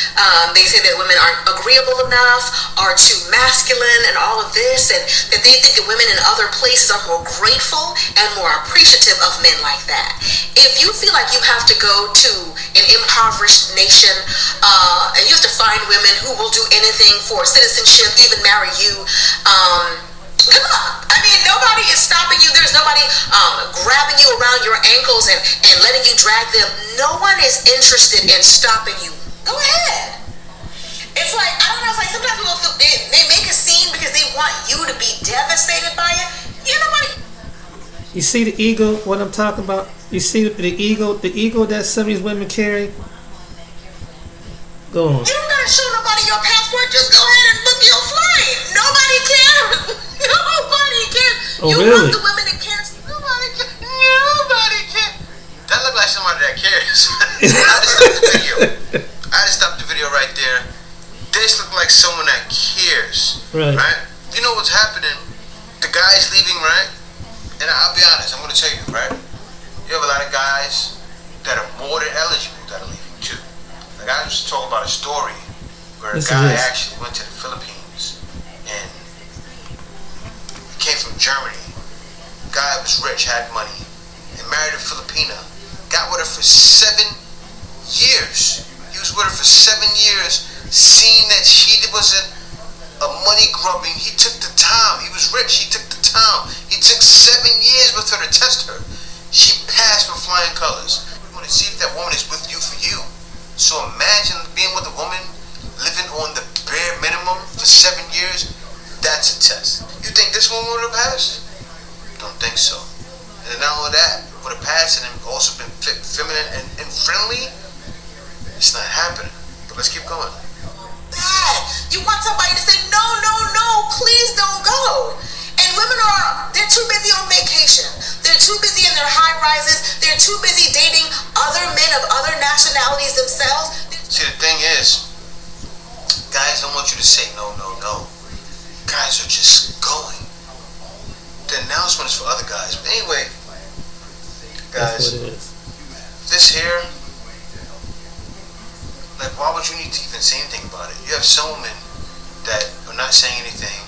They say that women aren't agreeable enough, are too masculine and all of this, and that they think that women in other places are more grateful and more appreciative of men like that. If you feel like you have to go to an impoverished nation and you have to find women who will do anything for citizenship, even marry you, good luck. I mean, nobody is stopping you. There's nobody grabbing you around your ankles and letting you drag them. No one is interested in stopping you. Go ahead. It's like, I don't know, it's like sometimes people feel they make a scene because they want you to be devastated by it. You see the ego, what I'm talking about? You see the ego that some of these women carry? Go on. You don't gotta show nobody your passport, just go ahead and book your flight. Nobody cares. Nobody cares. Oh, you really? want the women that cares. Nobody cares. Nobody cares. That looked like somebody that cares. I just stopped the video right there. This looked like someone that cares. Right? You know what's happening? The guy's leaving, right? And I'll be honest, I'm going to tell you, right? You have a lot of guys that are more than eligible that are leaving too. Like I was talking about a story where a guy actually went to the Philippines and he came from Germany. The guy was rich, had money, and married a Filipina. Got with her for 7 years. He was with her for 7 years, seeing that she wasn't a money grubbing. He took the time. He was rich. He took the time. He took 7 years with her to test her. She passed with flying colors. You want to see if that woman is with you for you. So imagine being with a woman living on the bare minimum for 7 years. That's a test. You think this woman would have passed? Don't think so. And not only that, would have passed and also been feminine and friendly. It's not happening. But let's keep going. You want somebody to say, no, please don't go. And women they're too busy on vacation. They're too busy in their high rises. They're too busy dating other men of other nationalities themselves. See, the thing is, guys don't want you to say no. Guys are just going. The announcement is for other guys. But anyway, guys, this here, like, why would you need to even say anything about it? You have some women that are not saying anything.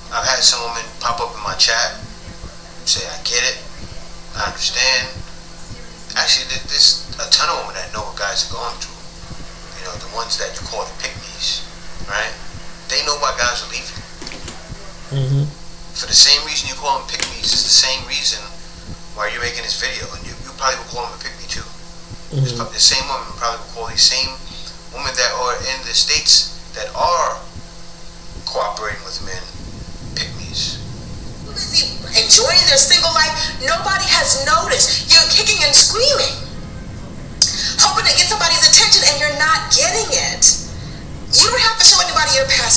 I've had some women pop up in my chat, say, I get it, I understand. Actually, there's a ton of women that know what guys are going through. You know, the ones that you call the pick-me's, right? They know why guys are leaving. Mm-hmm. For the same reason you call them pick-me's is the same reason why you're making this video. And you probably will call them a pick-me too. Mm-hmm. The same woman probably will call these same women that are in the states that are cooperating with men pick-me's. Enjoying their single life, nobody has noticed. You're kicking and screaming, hoping to get somebody's attention, and you're not getting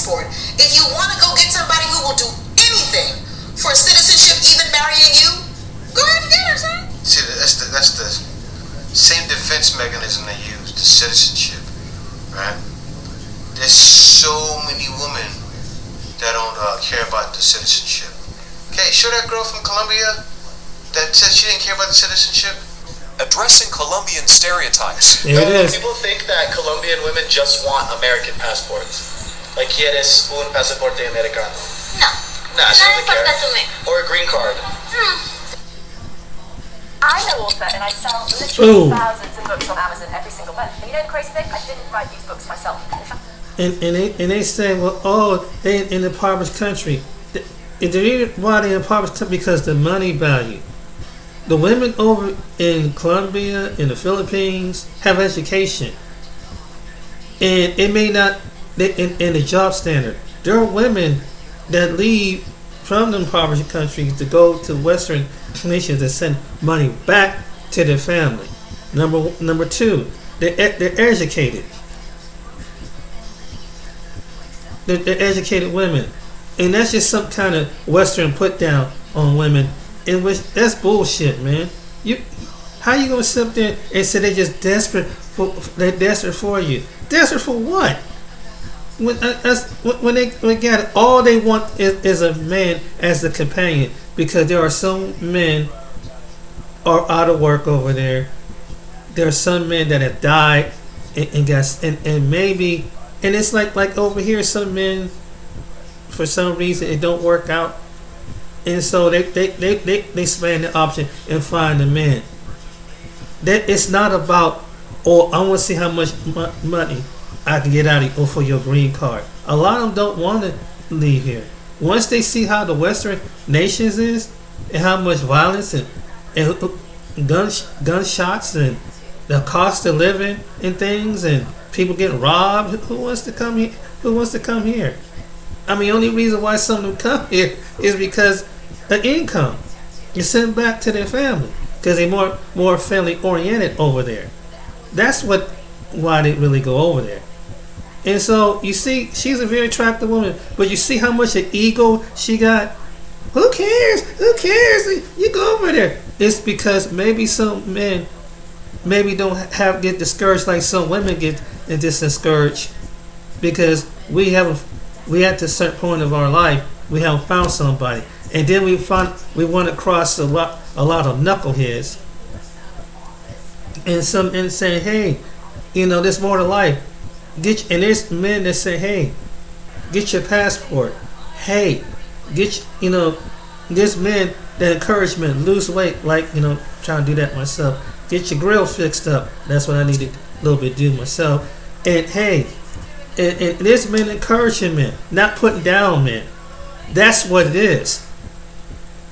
passport. If you want to go get somebody who will do anything for citizenship, even marrying you, go ahead and get her, son. See, that's the same defense mechanism they use, the citizenship, right? There's so many women that don't care about the citizenship. Okay, show that girl from Colombia that said she didn't care about the citizenship. Addressing Colombian stereotypes. There it is. People think that Colombian women just want American passports. Like, ¿quieres un pasaporte americano? No. Nah, she doesn't care. Or a green card. I'm an author and I sell literally thousands of books on Amazon every single month. And you know the crazy thing? I didn't write these books myself. And they say, well, they in the impoverished country. The reason why they impoverished country because the money value. The women over in Colombia, in the Philippines, have education, and it may not in the job standard. There are women that leave from the impoverished countries to go to Western nations to send money back to their family. Number two, they're educated. They're educated women, and that's just some kind of Western put down on women. In which that's bullshit, man. How you gonna sit there and say they're just desperate for you? Desperate for what? When they got it, all they want is a man as a companion, because there are some men are out of work over there. There are some men that have died and maybe it's like over here, some men for some reason it don't work out. And so they expand the option and find the man. That it's not about, I want to see how much money I can get out of you for your green card. A lot of them don't want to leave here. Once they see how the Western nations is and how much violence and gunshots and the cost of living and things and people getting robbed, who wants to come here? Who wants to come here? I mean, the only reason why some of them come here is because of income. You send them back to their family because they're more family oriented over there. That's why they really go over there. And so you see, she's a very attractive woman, but you see how much an ego she got. Who cares? Who cares? You go over there. It's because maybe some men don't get discouraged like some women get discouraged because we at a certain point of our life, we haven't found somebody, and then we want to cross a lot of knuckleheads, and saying, hey, there's more to life. And there's men that say, hey, get your passport. Hey, there's men that encouragement, lose weight, trying to do that myself. Get your grill fixed up. That's what I need to a little bit do myself. And hey. And there's men encouraging men, not putting down men. That's what it is.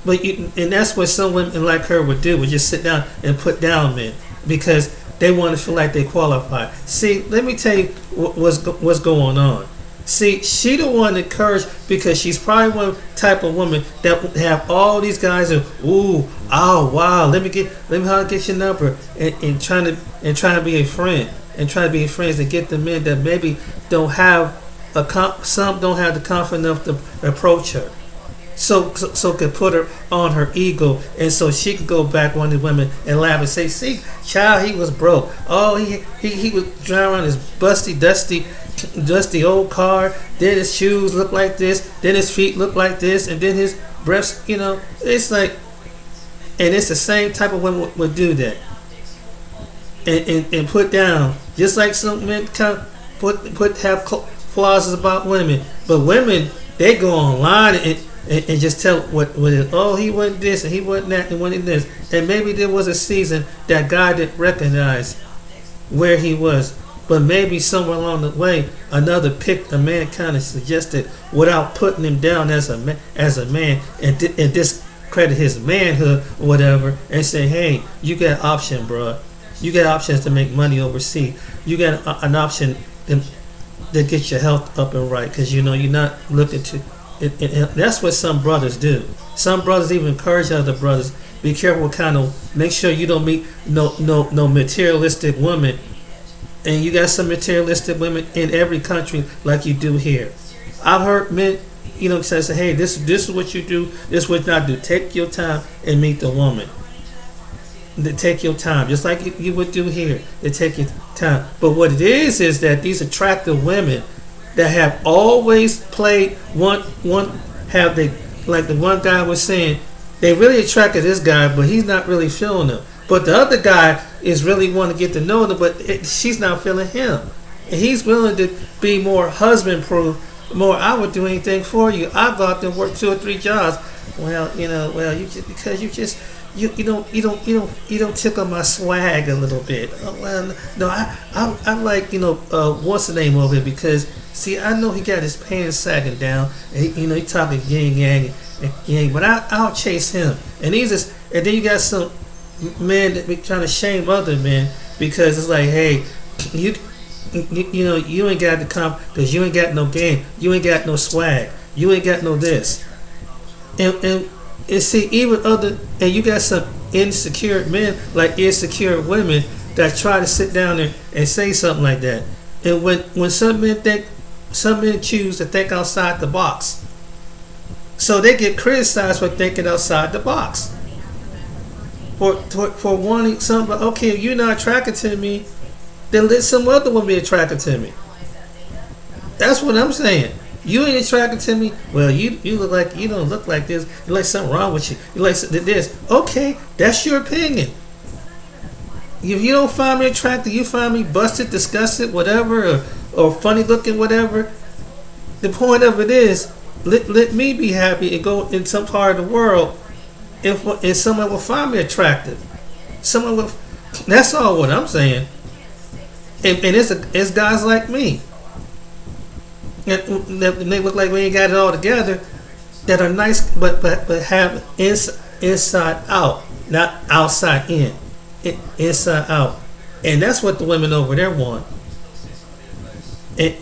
And that's what some women like her would do, would just sit down and put down men because they want to feel like they qualify. See, let me tell you what's going on. See, she the one encouraged because she's probably one type of woman that would have all these guys and wow, let me get your number and trying to be a friend. And try to be friends and get the men that maybe don't have some don't have the confidence enough to approach her, so could put her on her ego, and so she could go back one of the women and laugh and say, "See, child, he was broke. Oh, he was driving around his dusty old car. Then his shoes look like this. Then his feet look like this, and then his breasts. It's like, and it's the same type of women would do that." And put down, just like some men have flaws about women, but women, they go online and just tell what it is. Oh, he wasn't this and he wasn't that and wasn't this, and maybe there was a season that God didn't recognize where he was, but maybe somewhere along the way another man kind of suggested without putting him down as a man and discredit his manhood or whatever, and say, hey, you got option, bruh. You got options to make money overseas. You got an option to get your health up and right, because you're not looking to. That's what some brothers do. Some brothers even encourage other brothers. Be careful, make sure you don't meet no materialistic women. And you got some materialistic women in every country like you do here. I've heard men, say, hey, this is what you do, this is what not do. Take your time and meet the woman. Take your time, just like you would do here. To take your time. But what it is that these attractive women that have always played like the one guy was saying, they really attracted this guy, but he's not really feeling them. But the other guy is really want to get to know them, but she's not feeling him. And he's willing to be more husband-proof. More, I would do anything for you. I go out there and work 2 or 3 jobs. Well, you don't tickle my swag a little bit. Well, no, I like what's the name of it, because see, I know he got his pants sagging down, and he talking yang, but I'll chase him. And and then you got some men that be trying to shame other men because it's like, hey, you ain't got the comp because you ain't got no game, you ain't got no swag, you ain't got no this, and see, even and you got some insecure men like insecure women that try to sit down there and say something like that. And when some men choose to think outside the box, so they get criticized for thinking outside the box, for wanting something. Okay, if you're not attracted to me, then let some other one be attracted to me. That's what I'm saying. You ain't attracted to me. Well, you look like, you don't look like this. You like something wrong with you. You like this. Okay, that's your opinion. If you don't find me attractive, you find me busted, disgusted, whatever, or funny looking, whatever. The point of it is, let me be happy and go in some part of the world, and someone will find me attractive. Someone will. That's all what I'm saying. And it's guys like me. And they look like we ain't got it all together, that are nice, but have inside out, not outside in, inside out, and that's what the women over there want. And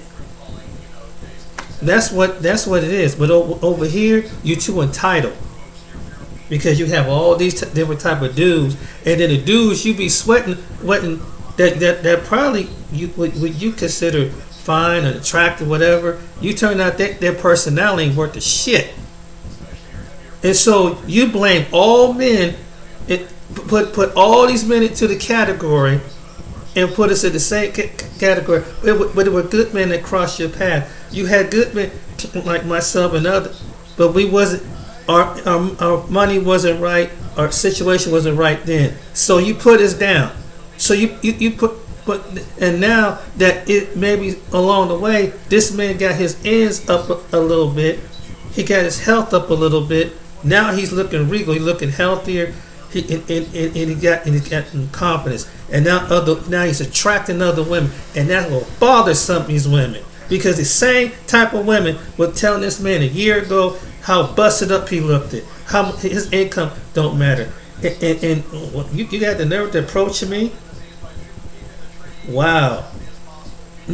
that's what it is. But over here, you too entitled because you have all these different type of dudes, and then the dudes you be sweating that probably would you consider fine and attractive, whatever. You turn out that their personality ain't worth a shit, and so you blame all men, put all these men into the category, and put us in the same category. But there were good men that crossed your path. You had good men like myself and others, but we wasn't. Our money wasn't right. Our situation wasn't right then. So you put us down. So you put. But and now that it maybe along the way, this man got his ends up a little bit. He got his health up a little bit. Now he's looking regal. He's looking healthier. He got confidence. And now he's attracting other women, and that will bother some of these women because the same type of women were telling this man a year ago how busted up he looked at, how his income don't matter, and you got the nerve to approach me. Wow.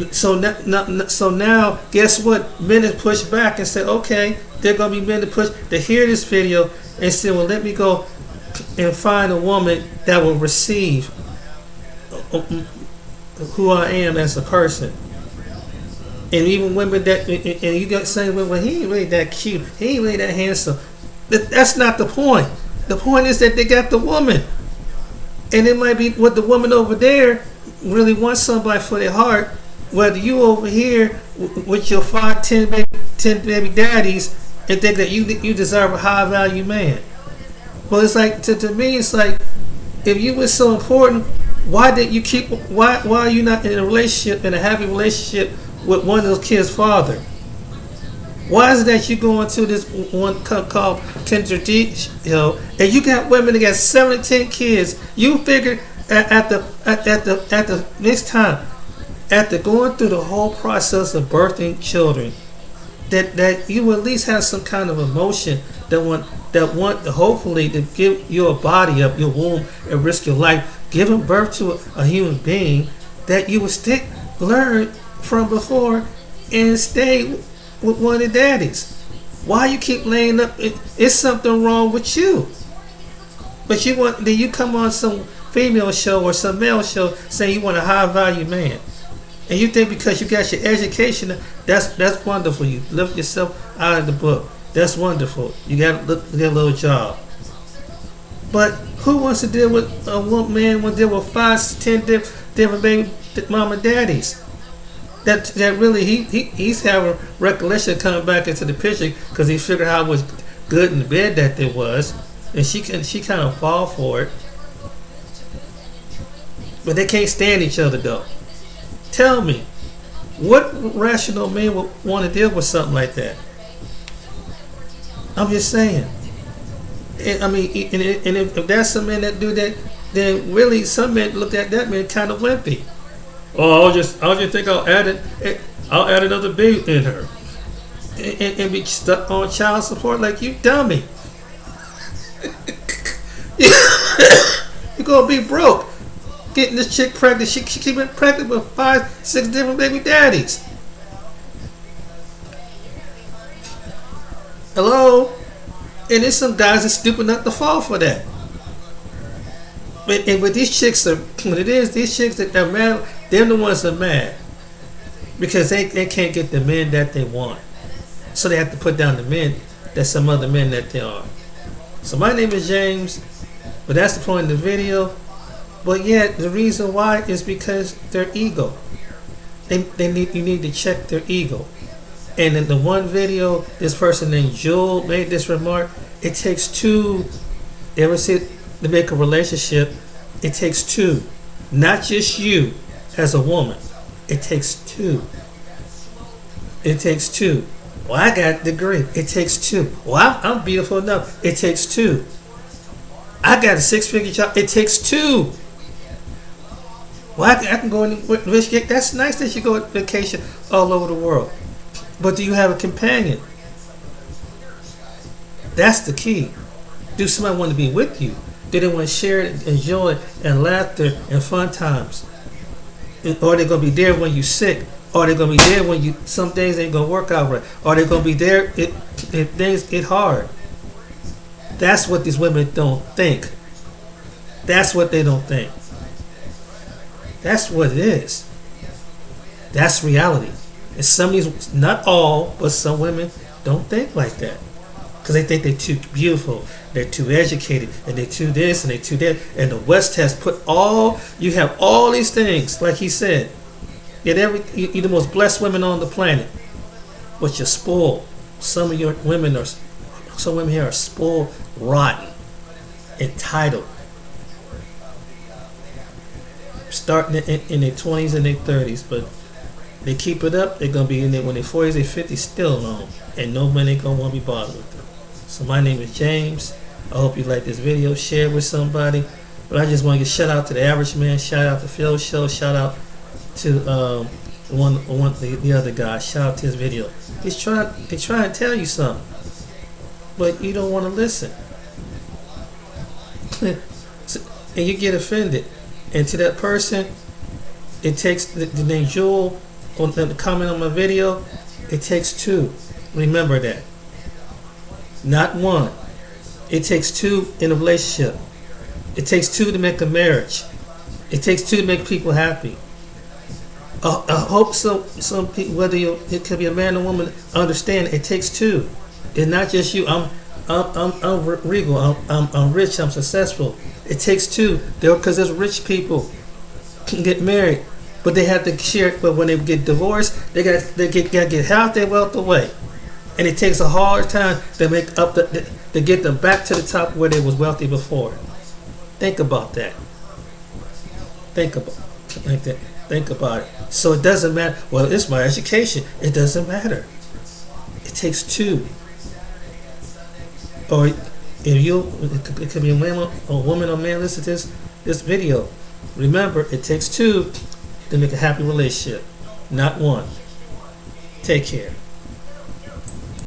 So now, guess what? Men have pushed back and said, okay, they're going to be men to push to hear this video and say, well, let me go and find a woman that will receive who I am as a person. And even women that, and you got saying, well, he ain't really that cute, he ain't really that handsome. That's not the point. The point is that they got the woman, and it might be what the woman over there really wants somebody for their heart, whether you over here with your 10 baby daddies and think that you deserve a high value man. Well, it's like to me, it's like if you were so important, why are you not in a happy relationship with one of those kids' father? Why is it that you go into this one called Kendra D, and you got women that got 7 to 10 kids? You figure at the next time, after going through the whole process of birthing children, that you will at least have some kind of emotion that want to hopefully to give your body up, your womb, and risk your life, giving birth to a human being that you would learn from before and stay with one of the daddies. Why you keep laying up? It's something wrong with you. But you come on some female show or some male show saying you want a high value man. And you think because you got your education, that's wonderful. You lift yourself out of the book. That's wonderful. You got to get a little job. But who wants to deal with a man? Want to deal with 5, 10 different baby mama daddies? That really he's having recollection coming back into the picture because he figured how was good in the bed that there was, and she kind of fall for it. But they can't stand each other though. Tell me, what rational man would want to deal with something like that? I'm just saying. I mean, and if that's some men that do that, then really some men look at that man kind of wimpy. Oh, I'll just think I'll add another baby in her, and be stuck on child support like you dummy. You're gonna be broke. Getting this chick pregnant, she been pregnant with 5, 6 different baby daddies. Hello? And there's some guys that's stupid enough to fall for that. But these chicks are, what it is, these chicks that are mad, they're the ones that are mad. Because they can't get the men that they want. So they have to put down the men that some other men that they are. So my name is James, but that's the point of the video. But yet the reason why is because their ego. You need to check their ego. And in the one video, this person named Jewel made this remark. It takes two. You ever see it, to make a relationship? It takes two, not just you as a woman. It takes two. It takes two. Well, I got a degree. It takes two. Well, I'm beautiful enough. It takes two. I got a 6-figure job. It takes two. Well, I can go on vacation. That's nice that you go on vacation all over the world. But do you have a companion? That's the key. Do somebody want to be with you? Do they want to share joy and laughter and fun times? Or they going to be there when you're sick? Or they going to be there when you some days ain't going to work out right? Or they going to be there if things get hard? That's what these women don't think. That's what they don't think. That's what it is. That's reality. And some of these, not all, but some women don't think like that. Because they think they're too beautiful, they're too educated, and they're too this and they're too that. And the West has put you have all these things, like he said. Yet you're the most blessed women on the planet. But you're spoiled. Some women here are spoiled, rotten, entitled. Starting in their 20s and their 30s, but they keep it up, they're going to be in there when they're 40s, they're 50s, still alone. And nobody going to want to be bothered with them. So my name is James. I hope you like this video. Share it with somebody. But I just want to give a shout out to the average man. Shout out to Phil Show. Shout out to the other guy. Shout out to his video. He's trying to tell you something. But you don't want to listen. And you get offended. And to that person, it takes the name Jewel on the comment on my video. It takes two. Remember that. Not one. It takes two in a relationship. It takes two to make a marriage. It takes two to make people happy. I hope some people, whether it could be a man or woman, understand it takes two. It's not just you. I'm regal. I'm rich. I'm successful. It takes two. Because there's rich people can get married, but they have to share. But when they get divorced, they got to get half their wealth away, and it takes a hard time to make up to get them back to the top where they was wealthy before. Think about that. Think about it. So it doesn't matter. Well, it's my education. It doesn't matter. It takes two. Or it could be a man, a woman, or man. Listen to this video. Remember, it takes two to make a happy relationship, not one. Take care.